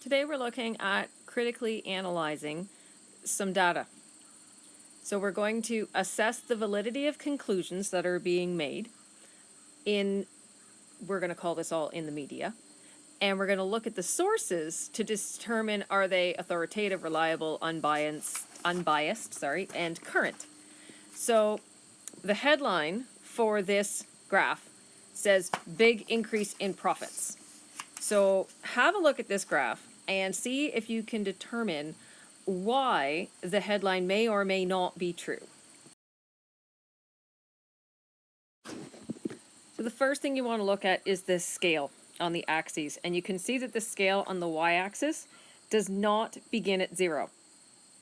Today we're looking at critically analyzing some data. So we're going to assess the validity of conclusions that are being made we're going to call this all in the media, and we're going to look at the sources to determine are they authoritative, reliable, unbiased, and current. So the headline for this graph says big increase in profits. So have a look at this graph and see if you can determine why the headline may or may not be true. So the first thing you want to look at is this scale on the axes, and you can see that the scale on the y-axis does not begin at 0.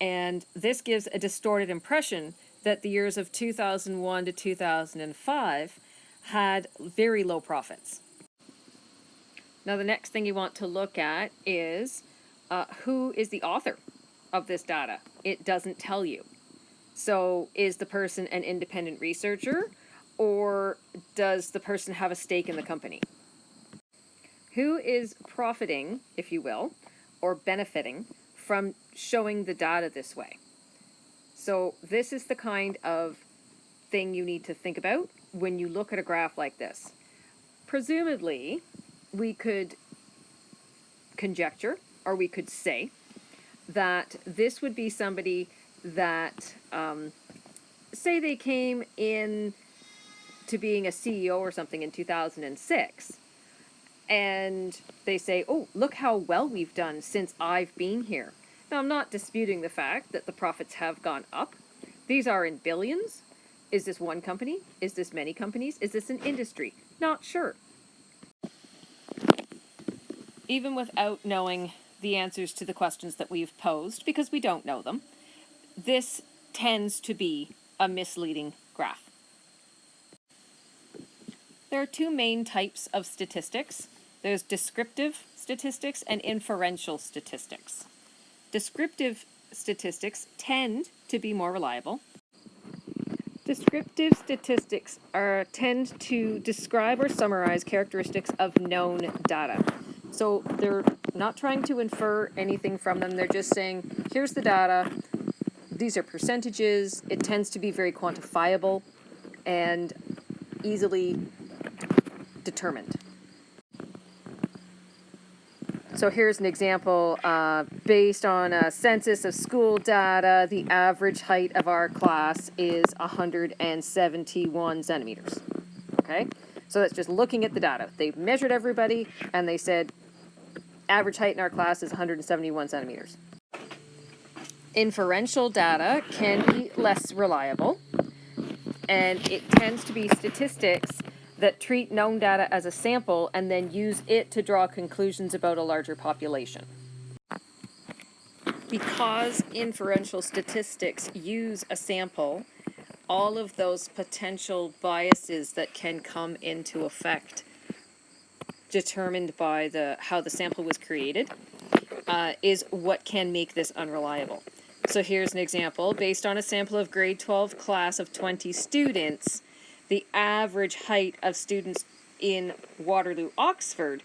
And this gives a distorted impression that the years of 2001 to 2005 had very low profits. Now the next thing you want to look at is who is the author of this data. It doesn't tell you. So is the person an independent researcher, or does the person have a stake in the company? Who is profiting, if you will, or benefiting from showing the data this way? So this is the kind of thing you need to think about when you look at a graph like this. Presumably, we could conjecture, or we could say, that this would be somebody that, say they came in to being a CEO or something in 2006, and they say, oh, look how well we've done since I've been here. Now, I'm not disputing the fact that the profits have gone up. These are in billions. Is this one company? Is this many companies? Is this an industry? Not sure. Even without knowing the answers to the questions that we've posed, because we don't know them, this tends to be a misleading graph. There are two main types of statistics. There's descriptive statistics and inferential statistics. Descriptive statistics tend to be more reliable. Descriptive statistics tend to describe or summarize characteristics of known data. So they're not trying to infer anything from them. They're just saying, here's the data. These are percentages. It tends to be very quantifiable and easily determined. So here's an example. Based on a census of school data, the average height of our class is 171 centimeters. Okay? So that's just looking at the data. They've measured everybody, and they said average height in our class is 171 centimeters. Inferential data can be less reliable, and it tends to be statistics that treat known data as a sample and then use it to draw conclusions about a larger population. Because inferential statistics use a sample, all of those potential biases that can come into effect determined by how the sample was created is what can make this unreliable. So here's an example. Based on a sample of grade 12 class of 20 students, the average height of students in Waterloo, Oxford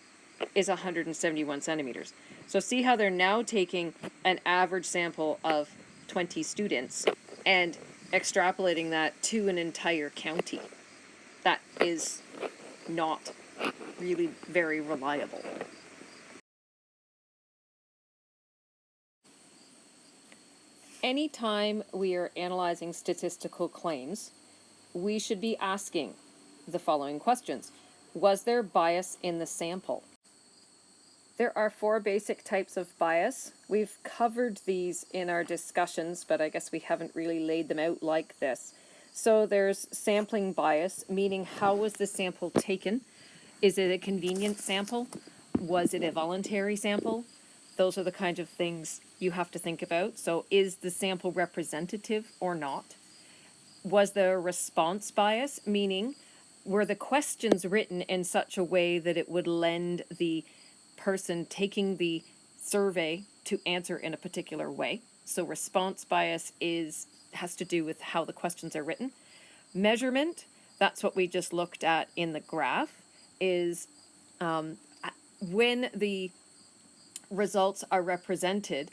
is 171 centimeters. So see how they're now taking an average sample of 20 students and extrapolating that to an entire county. That is not really very reliable. Anytime we are analyzing statistical claims, we should be asking the following questions. Was there bias in the sample? There are 4 basic types of bias. We've covered these in our discussions, but I guess we haven't really laid them out like this. So there's sampling bias, meaning how was the sample taken? Is it a convenient sample? Was it a voluntary sample? Those are the kinds of things you have to think about. So is the sample representative or not? Was there a response bias, meaning were the questions written in such a way that it would lend the person taking the survey to answer in a particular way? So response bias has to do with how the questions are written. Measurement, that's what we just looked at in the graph, is when the results are represented,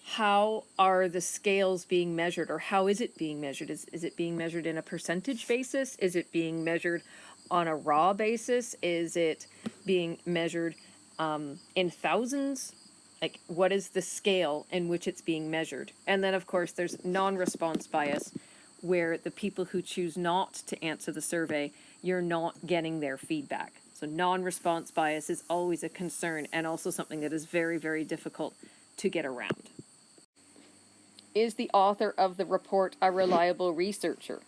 how are the scales being measured, or how is it being measured? Is it being measured in a percentage basis? Is it being measured on a raw basis? Is it being measured in thousands? Like, what is the scale in which it's being measured? And then, of course, there's non-response bias, where the people who choose not to answer the survey, you're not getting their feedback. So non-response bias is always a concern, and also something that is very, very difficult to get around. Is the author of the report a reliable researcher?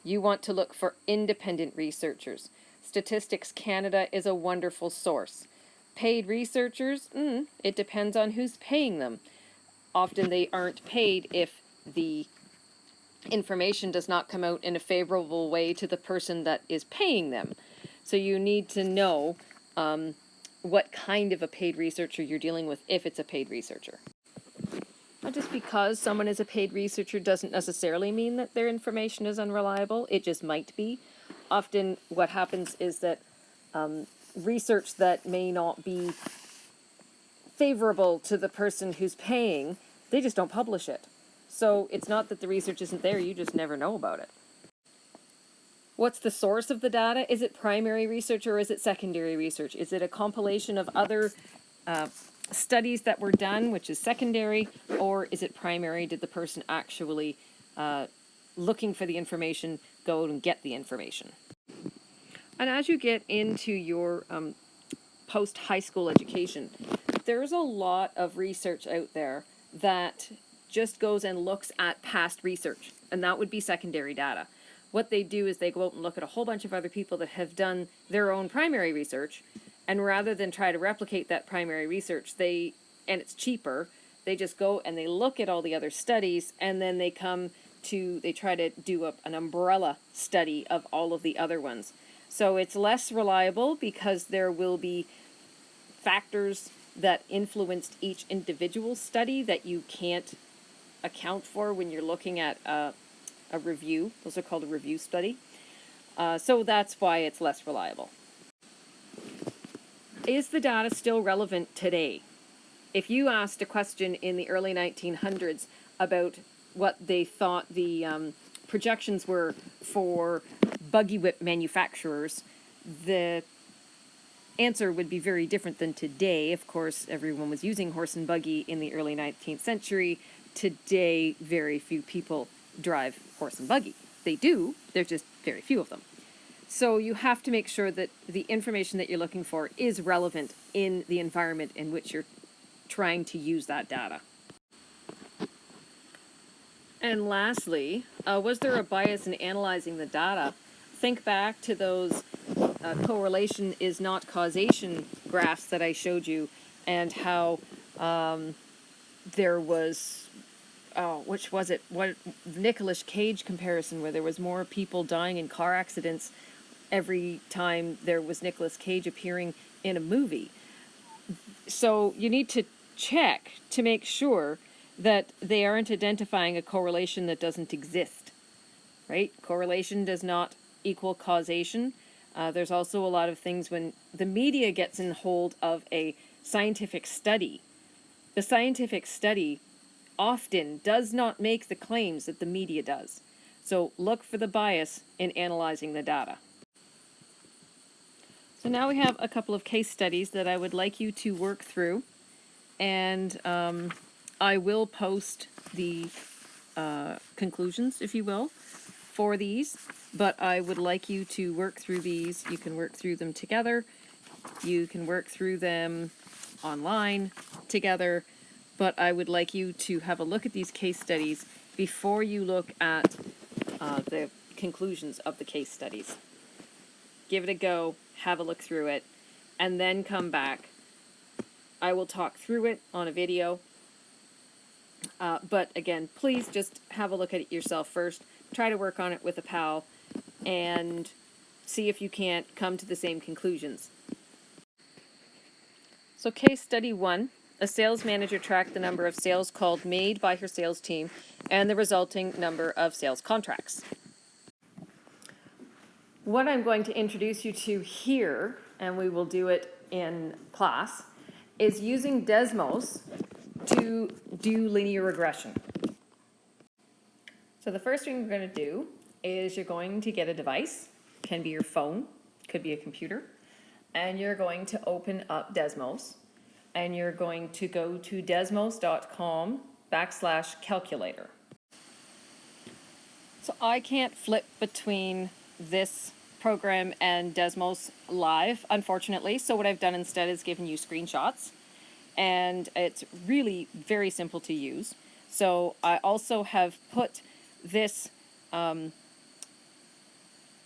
You want to look for independent researchers. Statistics Canada is a wonderful source. Paid researchers, it depends on who's paying them. Often they aren't paid if the information does not come out in a favorable way to the person that is paying them. So you need to know what kind of a paid researcher you're dealing with if it's a paid researcher. Not just because someone is a paid researcher doesn't necessarily mean that their information is unreliable. It just might be. Often what happens is that research that may not be favorable to the person who's paying, they just don't publish it. So it's not that the research isn't there, you just never know about it. What's the source of the data? Is it primary research or is it secondary research? Is it a compilation of other studies that were done, which is secondary, or is it primary? Did the person actually, looking for the information, go and get the information? And as you get into your post-high school education, there's a lot of research out there that just goes and looks at past research, and that would be secondary data. What they do is they go out and look at a whole bunch of other people that have done their own primary research, and rather than try to replicate that primary research, and it's cheaper, they just go and they look at all the other studies, and then they try to do an umbrella study of all of the other ones. So it's less reliable because there will be factors that influenced each individual study that you can't account for when you're looking at a review. Those are called a review study. So that's why it's less reliable. Is the data still relevant today? If you asked a question in the early 1900s about what they thought the projections were for buggy whip manufacturers, the answer would be very different than today. Of course, everyone was using horse and buggy in the early 19th century. Today, very few people drive horse and buggy. They do, there's just very few of them. So you have to make sure that the information that you're looking for is relevant in the environment in which you're trying to use that data. And lastly, was there a bias in analyzing the data? Think back to those correlation is not causation graphs that I showed you, and how there was, which was it? What Nicolas Cage comparison, where there was more people dying in car accidents every time there was Nicolas Cage appearing in a movie. So you need to check to make sure that they aren't identifying a correlation that doesn't exist, right? Correlation does not equal causation. There's also a lot of things when the media gets in hold of a scientific study. The scientific study often does not make the claims that the media does. So look for the bias in analyzing the data. So now we have a couple of case studies that I would like you to work through, and I will post the conclusions, if you will, for these, but I would like you to work through these. You can work through them together. You can work through them online together, but I would like you to have a look at these case studies before you look at the conclusions of the case studies. Give it a go, have a look through it, and then come back. I will talk through it on a video. But again, please just have a look at it yourself first. Try to work on it with a pal and see if you can't come to the same conclusions. So case study 1, a sales manager tracked the number of sales called made by her sales team and the resulting number of sales contracts. What I'm going to introduce you to here, and we will do it in class, is using Desmos to do linear regression. So the first thing we're going to do is you're going to get a device, can be your phone, could be a computer, and you're going to open up Desmos, and you're going to go to desmos.com/calculator. So I can't flip between this program and Desmos live, unfortunately. So what I've done instead is given you screenshots, and it's really very simple to use. So I also have put this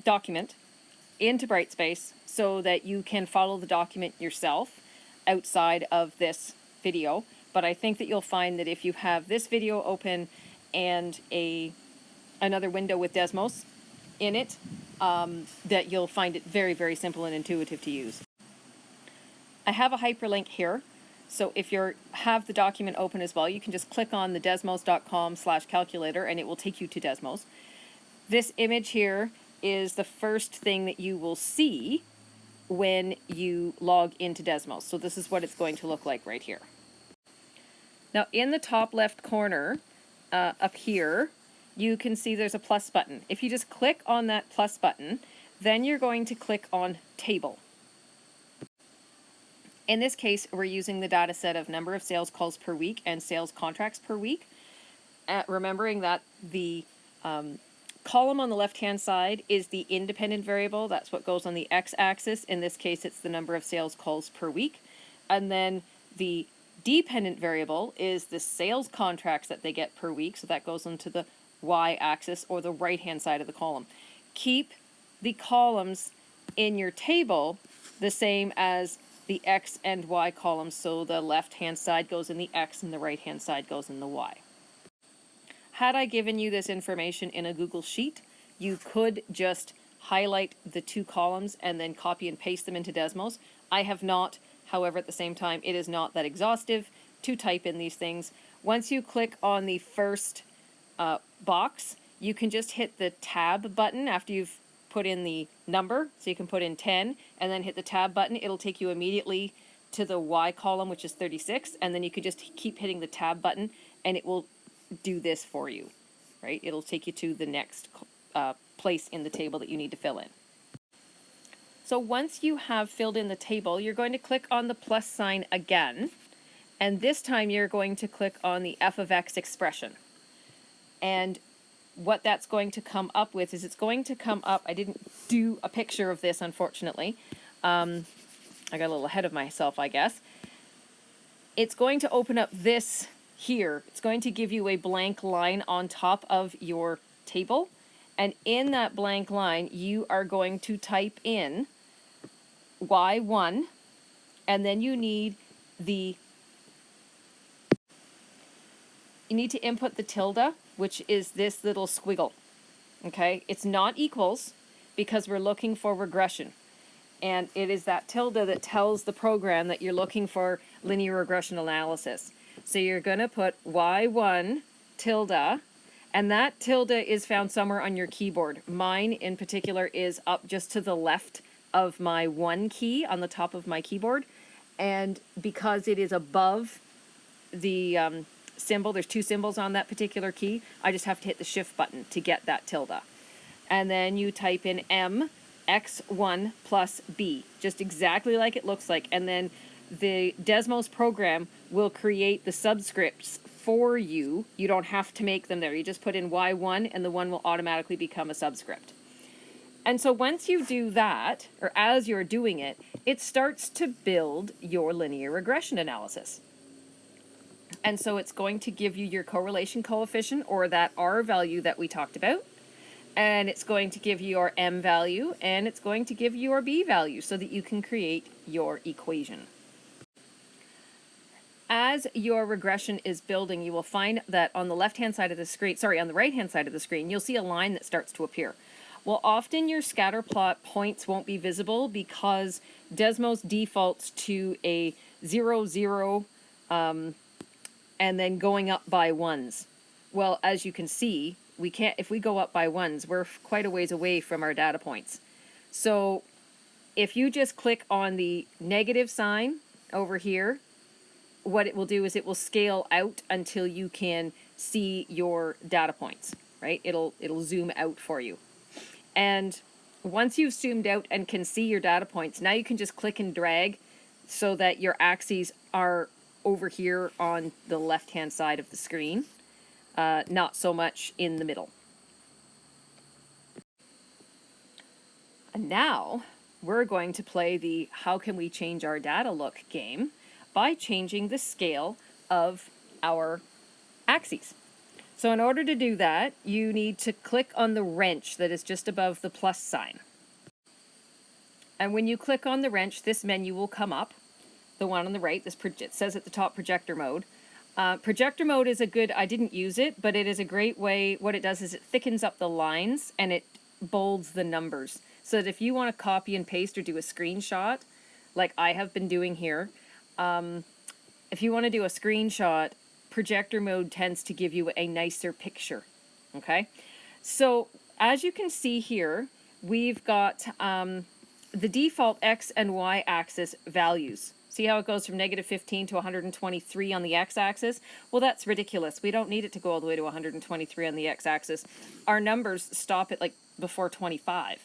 document into Brightspace so that you can follow the document yourself outside of this video. But I think that you'll find that if you have this video open and another window with Desmos in it, that you'll find it very, very simple and intuitive to use. I have a hyperlink here. So if you have the document open as well, you can just click on the desmos.com/calculator and it will take you to Desmos. This image here is the first thing that you will see when you log into Desmos. So this is what it's going to look like right here. Now in the top left corner up here, you can see there's a plus button. If you just click on that plus button, then you're going to click on Table. In this case, we're using the data set of number of sales calls per week and sales contracts per week. Remembering that the column on the left-hand side is the independent variable. That's what goes on the x-axis. In this case, it's the number of sales calls per week. And then the dependent variable is the sales contracts that they get per week. So that goes onto the y-axis or the right-hand side of the column. Keep the columns in your table the same as the X and Y columns, so the left-hand side goes in the X and the right-hand side goes in the Y. Had I given you this information in a Google Sheet, you could just highlight the two columns and then copy and paste them into Desmos. I have not, however, at the same time, it is not that exhaustive to type in these things. Once you click on the first box, you can just hit the tab button after you've put in the number, so you can put in 10 and then hit the tab button. It'll take you immediately to the Y column, which is 36, and then you can just keep hitting the tab button and it will do this for you, right? It'll take you to the next place in the table that you need to fill in. So once you have filled in the table, you're going to click on the plus sign again, and this time you're going to click on the f of x expression. And what that's going to come up with is it's going to come up, I didn't do a picture of this, unfortunately. I got a little ahead of myself, I guess. It's going to open up this here. It's going to give you a blank line on top of your table. And in that blank line, you are going to type in Y1, and then you need to input the tilde, which is this little squiggle, okay? It's not equals because we're looking for regression. And it is that tilde that tells the program that you're looking for linear regression analysis. So you're going to put Y1 tilde, and that tilde is found somewhere on your keyboard. Mine in particular is up just to the left of my 1 key on the top of my keyboard. And because it is above the symbol, there's 2 symbols on that particular key, I just have to hit the shift button to get that tilde. And then you type in M X1 plus B, just exactly like it looks like. And then the Desmos program will create the subscripts for you. You don't have to make them there. You just put in Y1 and the 1 will automatically become a subscript. And so once you do that, or as you're doing it, it starts to build your linear regression analysis. And so it's going to give you your correlation coefficient, or that R value that we talked about. And it's going to give you your M value, and it's going to give you your B value so that you can create your equation. As your regression is building, you will find that on the left-hand side of the screen, on the right-hand side of the screen, you'll see a line that starts to appear. Well, often your scatter plot points won't be visible because Desmos defaults to a 0, 0, and then going up by ones. Well, as you can see, we can't, if we go up by ones, we're quite a ways away from our data points. So if you just click on the negative sign over here, what it will do is it will scale out until you can see your data points, right? It'll zoom out for you. And once you've zoomed out and can see your data points, now you can just click and drag so that your axes are over here on the left-hand side of the screen, not so much in the middle. And now we're going to play the how can we change our data look game by changing the scale of our axes. So in order to do that, you need to click on the wrench that is just above the plus sign. And when you click on the wrench, this menu will come up. The one on the right, it says at the top projector mode. Projector mode is a good, I didn't use it, but it is a great way. What it does is it thickens up the lines and it bolds the numbers. So that if you want to copy and paste or do a screenshot, like I have been doing here, if you want to do a screenshot, projector mode tends to give you a nicer picture, okay? So as you can see here, we've got the default X and Y axis values. See how it goes from -15 to 123 on the X-axis? Well, that's ridiculous. We don't need it to go all the way to 123 on the X-axis. Our numbers stop at like before 25.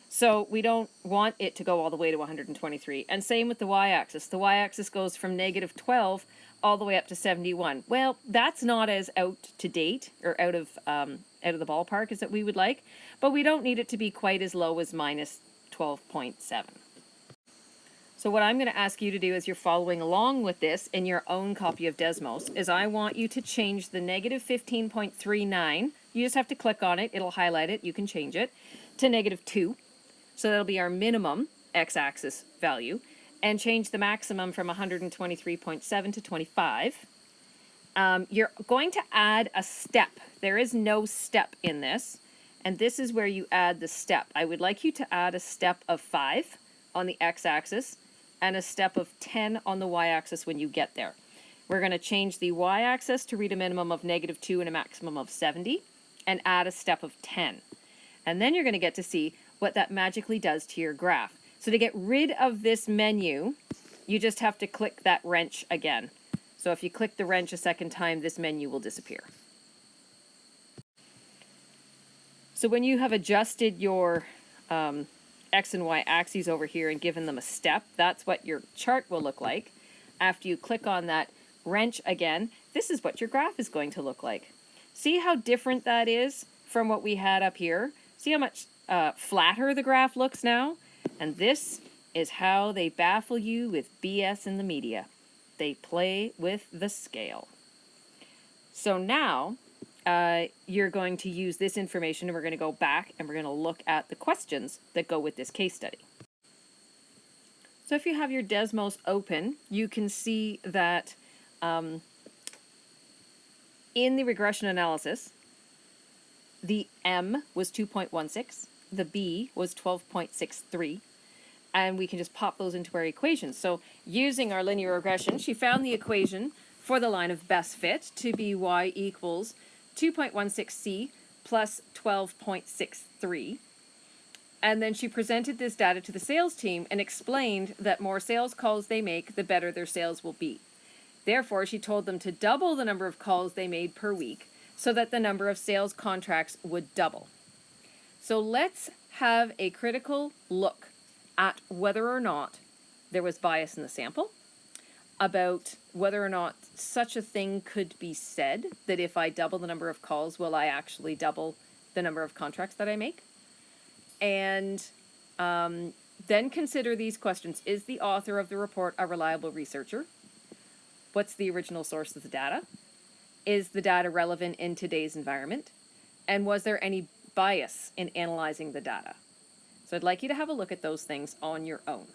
So we don't want it to go all the way to 123. And same with the Y-axis. The Y-axis goes from -12 all the way up to 71. Well, that's not as out to date or out of the ballpark as that we would like, but we don't need it to be quite as low as -12.7. So what I'm going to ask you to do as you're following along with this in your own copy of Desmos is I want you to change the -15.39. You just have to click on it. It'll highlight it. You can change it to -2. So that'll be our minimum X-axis value, and change the maximum from 123.7 to 25. You're going to add a step. There is no step in this, and this is where you add the step. I would like you to add a step of 5 on the X-axis and a step of 10 on the Y-axis when you get there. We're going to change the Y-axis to read a minimum of -2 and a maximum of 70, and add a step of 10. And then you're going to get to see what that magically does to your graph. So to get rid of this menu, you just have to click that wrench again. So if you click the wrench a second time, this menu will disappear. So when you have adjusted your X and Y axes over here and given them a step, that's what your chart will look like. After you click on that wrench again, this is what your graph is going to look like. See how different that is from what we had up here? See how much flatter the graph looks now? And this is how they baffle you with BS in the media. They play with the scale. So now you're going to use this information, and we're going to go back and we're going to look at the questions that go with this case study. So if you have your Desmos open, you can see that in the regression analysis, the M was 2.16, the B was 12.63, and we can just pop those into our equations. So using our linear regression, she found the equation for the line of best fit to be Y equals 2.16C plus 12.63. And then she presented this data to the sales team and explained that more sales calls they make, the better their sales will be. Therefore, she told them to double the number of calls they made per week so that the number of sales contracts would double. So let's have a critical look at whether or not there was bias in the sample, about whether or not such a thing could be said, that if I double the number of calls, will I actually double the number of contracts that I make? And then consider these questions. Is the author of the report a reliable researcher? What's the original source of the data? Is the data relevant in today's environment? And was there any bias in analyzing the data? So I'd like you to have a look at those things on your own.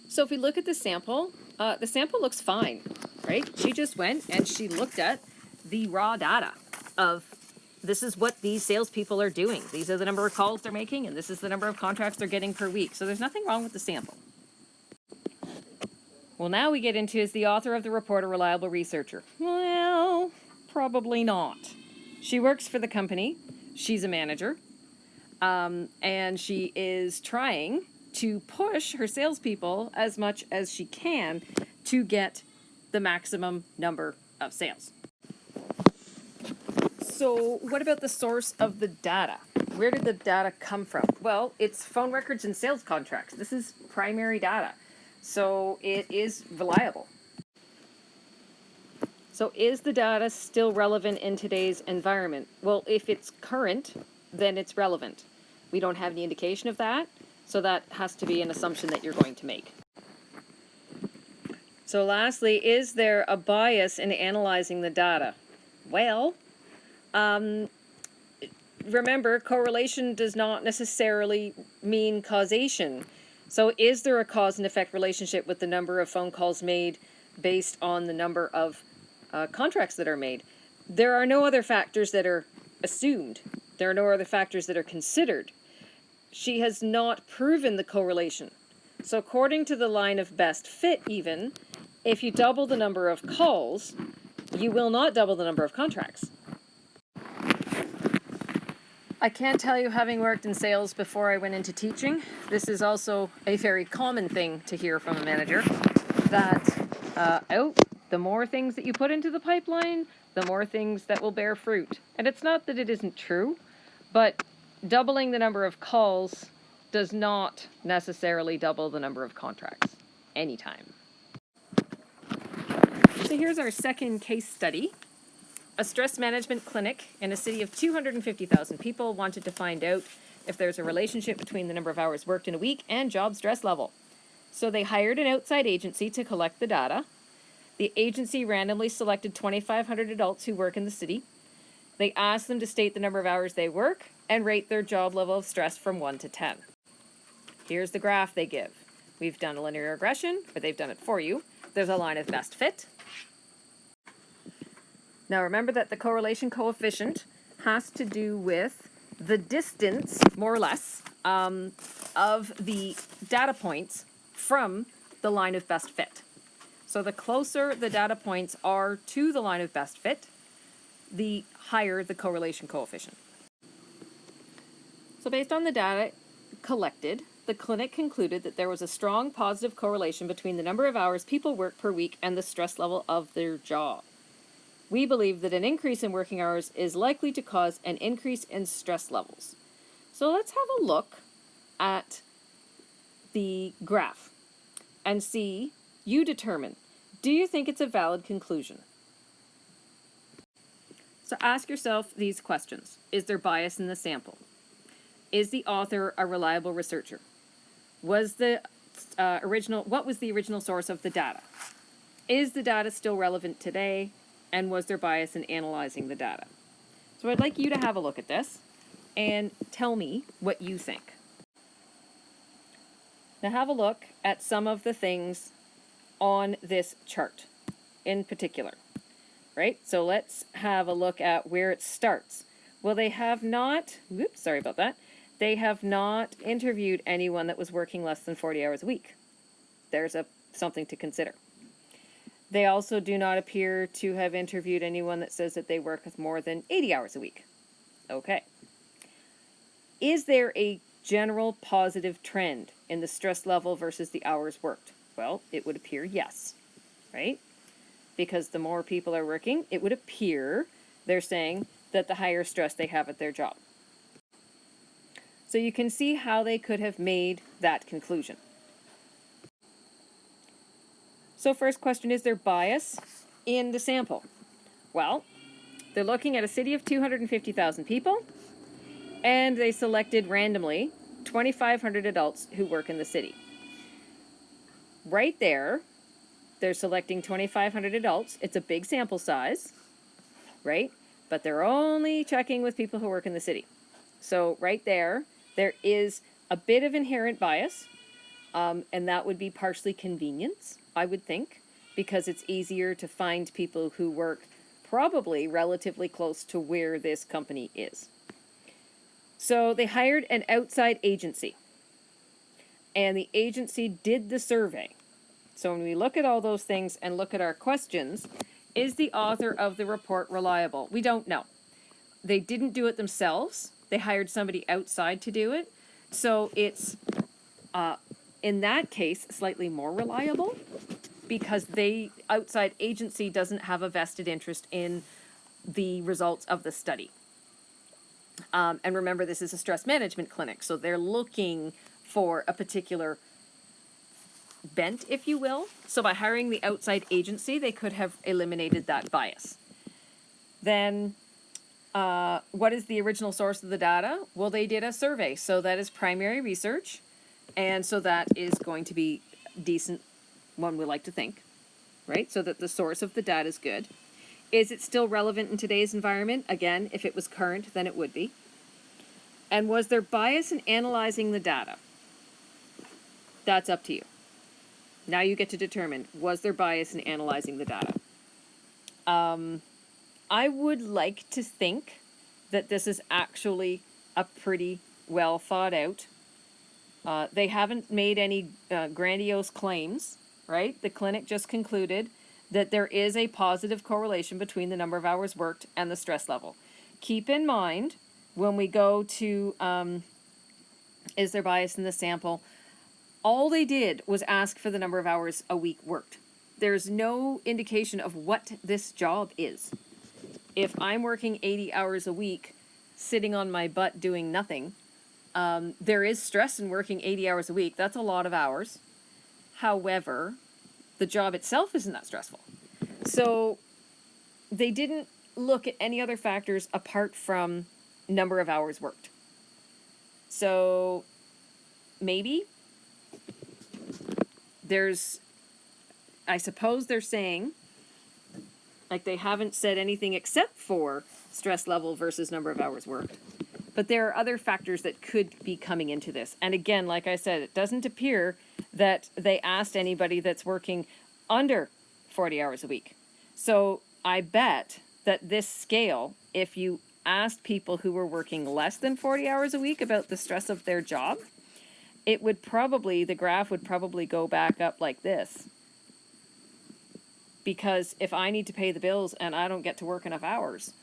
So if we look at the sample looks fine, right? She just went and she looked at the raw data of this is what these salespeople are doing. These are the number of calls they're making, and this is the number of contracts they're getting per week. So there's nothing wrong with the sample. Well, now we get into, is the author of the report a reliable researcher? Well, probably not. She works for the company. She's a manager. And she is trying to push her salespeople as much as she can to get the maximum number of sales. So what about the source of the data? Where did the data come from? Well, it's phone records and sales contracts. This is primary data. So it is reliable. So is the data still relevant in today's environment? Well, if it's current, then it's relevant. We don't have any indication of that, so that has to be an assumption that you're going to make. So lastly, is there a bias in analyzing the data? Well, remember, correlation does not necessarily mean causation. So is there a cause and effect relationship with the number of phone calls made based on the number of contracts that are made? There are no other factors that are assumed. There are no other factors that are considered. She has not proven the correlation. So according to the line of best fit even, if you double the number of calls, you will not double the number of contracts. I can't tell you, having worked in sales before I went into teaching, this is also a very common thing to hear from a manager, that the more things that you put into the pipeline, the more things that will bear fruit. And it's not that it isn't true, but doubling the number of calls does not necessarily double the number of contracts anytime. So here's our second case study. A stress management clinic in a city of 250,000 people wanted to find out if there's a relationship between the number of hours worked in a week and job stress level. So they hired an outside agency to collect the data. The agency randomly selected 2,500 adults who work in the city. They asked them to state the number of hours they work and rate their job level of stress from 1 to 10. Here's the graph they give. We've done a linear regression, or they've done it for you. There's a line of best fit. Now remember that the correlation coefficient has to do with the distance, more or less, of the data points from the line of best fit. So the closer the data points are to the line of best fit, the higher the correlation coefficient. So based on the data collected, the clinic concluded that there was a strong positive correlation between the number of hours people work per week and the stress level of their job. We believe that an increase in working hours is likely to cause an increase in stress levels. So let's have a look at the graph and see, you determine, do you think it's a valid conclusion? So ask yourself these questions. Is there bias in the sample? Is the author a reliable researcher? What was the original source of the data? Is the data still relevant today? And was there bias in analyzing the data? So I'd like you to have a look at this and tell me what you think. Now have a look at some of the things on this chart in particular, right? So let's have a look at where it starts. Well, they have not, sorry about that. They have not interviewed anyone that was working less than 40 hours a week. There's something to consider. They also do not appear to have interviewed anyone that says that they work with more than 80 hours a week. Okay. Is there a general positive trend in the stress level versus the hours worked? Well, it would appear yes, right? Because the more people are working, it would appear they're saying that the higher stress they have at their job. So you can see how they could have made that conclusion. So first question, is there bias in the sample? Well, they're looking at a city of 250,000 people, and they selected randomly 2,500 adults who work in the city. Right there, they're selecting 2,500 adults. It's a big sample size, right? But they're only checking with people who work in the city. So right there is a bit of inherent bias, and that would be partially convenience, I would think, because it's easier to find people who work probably relatively close to where this company is. So they hired an outside agency, and the agency did the survey. So when we look at all those things and look at our questions, is the author of the report reliable? We don't know. They didn't do it themselves. They hired somebody outside to do it. So it's, in that case, slightly more reliable. because the outside agency doesn't have a vested interest in the results of the study. And remember, this is a stress management clinic, so they're looking for a particular bent, if you will. So by hiring the outside agency, they could have eliminated that bias. Then, what is the original source of the data? Well, they did a survey, so that is primary research, and so that is going to be decent, one would like to think, right? So that the source of the data is good. Is it still relevant in today's environment? Again, if it was current, then it would be. And was there bias in analyzing the data? That's up to you. Now you get to determine, was there bias in analyzing the data? I would like to think that this is actually a pretty well thought out. They haven't made any grandiose claims, right? The clinic just concluded that there is a positive correlation between the number of hours worked and the stress level. Keep in mind, when we go to, is there bias in the sample? All they did was ask for the number of hours a week worked. There's no indication of what this job is. If I'm working 80 hours a week, sitting on my butt doing nothing, there is stress in working 80 hours a week. That's a lot of hours. However, the job itself isn't that stressful. So they didn't look at any other factors apart from number of hours worked. So maybe I suppose they're saying, like, they haven't said anything except for stress level versus number of hours worked. But there are other factors that could be coming into this. And again, like I said, it doesn't appear that they asked anybody that's working under 40 hours a week. So I bet that this scale, if you asked people who were working less than 40 hours a week about the stress of their job, it would probably, the graph would probably go back up like this. Because if I need to pay the bills and I don't get to work enough hours,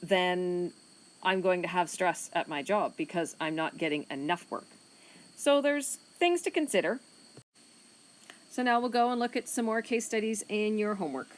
then I'm going to have stress at my job because I'm not getting enough work. So there's things to consider. So now we'll go and look at some more case studies in your homework.